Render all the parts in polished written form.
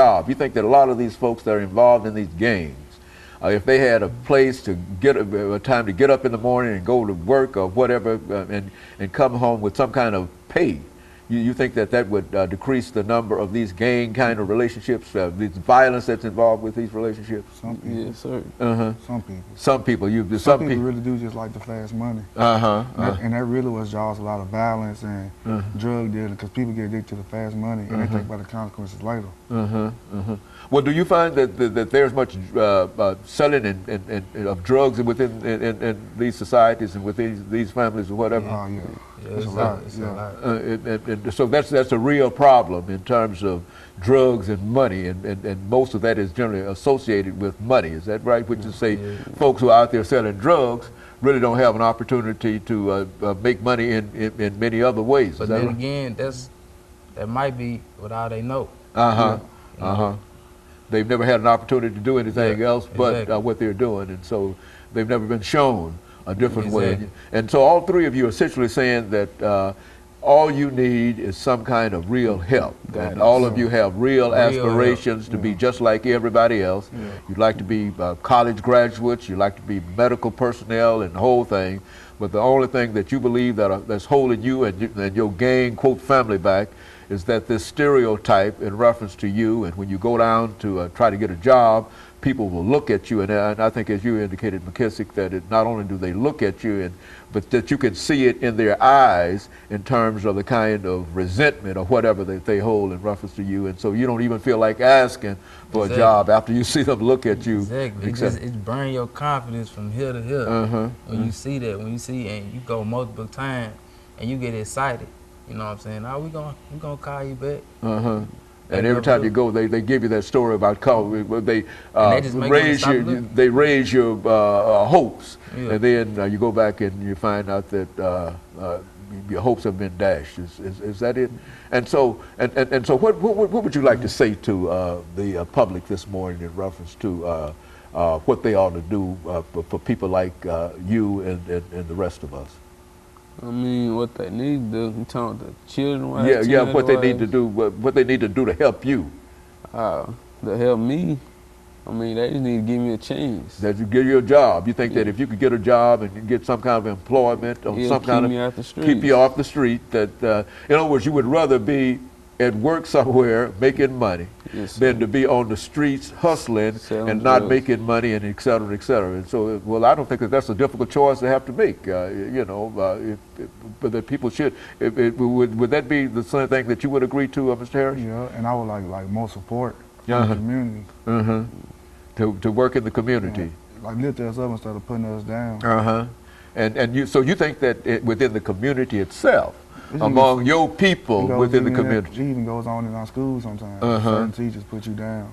job. You think that a lot of these folks that are involved in these gangs, if they had a place to get a time to get up in the morning and go to work or whatever, and come home with some kind of pay, you think that that would decrease the number of these gang kind of relationships, this violence that's involved with these relationships? Some people. Yes, sir. Some people. Some people. Some people really do just like the fast money. And that really was draws a lot of violence and drug dealing, because people get addicted to the fast money and they think about the consequences later. Well, do you find that there's much selling of drugs within in these societies and within these families or whatever? Oh, yeah. It's a lot. It's a lot. And so that's a real problem in terms of drugs and money, and most of that is generally associated with money. Is that right? Which is say folks who are out there selling drugs really don't have an opportunity to make money in many other ways. But then again, that might be what all they know. They've never had an opportunity to do anything else but what they're doing, and so they've never been shown a different way. And so all three of you are essentially saying that all you need is some kind of real help. And all of you have real aspirations to be just like everybody else. You'd like to be college graduates, you'd like to be medical personnel and the whole thing, but the only thing that you believe that's holding you and your gang, quote, family back is that this stereotype in reference to you, and when you go down to try to get a job, people will look at you, and I think, as you indicated, McKissack, that not only do they look at you, but that you can see it in their eyes in terms of the kind of resentment or whatever that they hold in reference to you, and so you don't even feel like asking for a job after you see them look at you. Exactly. It's burning your confidence from here to here. When you see that, and you go multiple times, and you get excited. You know what I'm saying? Oh, we gonna call you back. And every time you go, they give you that story about calling. They raise your hopes, and then you go back and you find out that your hopes have been dashed. Is that it? And so what would you like to say to the public this morning in reference to what they ought to do for people like you and the rest of us? I mean, what they need to do. You talking about the children? What they need to do. What they need to do to help you. To help me, I mean, they just need to give me a chance. That you give you a job. You think that if you could get a job and get some kind of employment or some kind of keep you off the street, that in other words, you would rather be at work somewhere making money than to be on the streets hustling and not making money, and et cetera, et cetera. And so, well, I don't think that that's a difficult choice to have to make. But that people should. Would that be the same thing that you would agree to, Mr. Harris? Yeah, and I would like more support from the community. To work in the community. Like lift us up instead of putting us down. So you think that within the community itself, among your people within the community. It even goes on in our schools sometimes. Certain teachers put you down.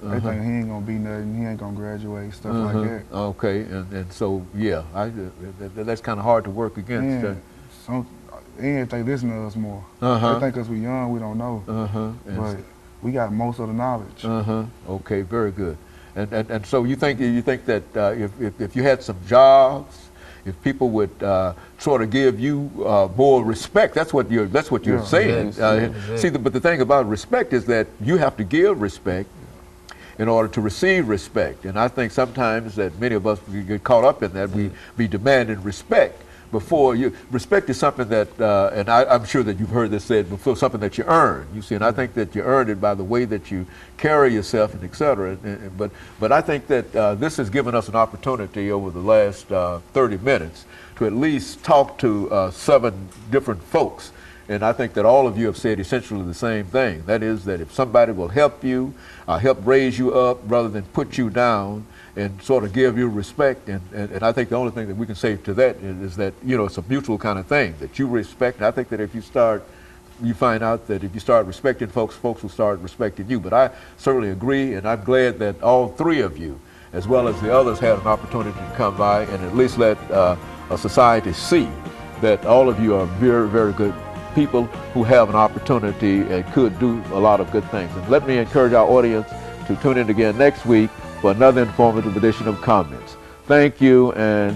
They think he ain't gonna be nothing, he ain't gonna graduate, stuff like that. Okay, and so, yeah, that's kind of hard to work against. And they listen to us more. They think because we're young, we don't know. But we got most of the knowledge. Okay, very good. And so you think that if you had some jobs, if people would sort of give you more respect, that's what you're saying. See, but the thing about respect is that you have to give respect in order to receive respect. And I think sometimes that many of us get caught up in that. We be demanding respect before you. Respect is something that, and I'm sure that you've heard this said before, something that you earn. You see, and I think that you earn it by the way that you carry yourself, and et cetera. But I think that this has given us an opportunity over the last 30 minutes to at least talk to 7 different folks. And I think that all of you have said essentially the same thing. That is that if somebody will help you, help raise you up rather than put you down, and sort of give you respect, and I think the only thing that we can say to that is that, it's a mutual kind of thing, that you respect. And I think that if you find out that if you start respecting folks, folks will start respecting you. But I certainly agree, and I'm glad that all 3 of you, as well as the others, had an opportunity to come by and at least let a society see that all of you are very, very good people who have an opportunity and could do a lot of good things. And let me encourage our audience to tune in again next week for another informative edition of Comments. Thank you, and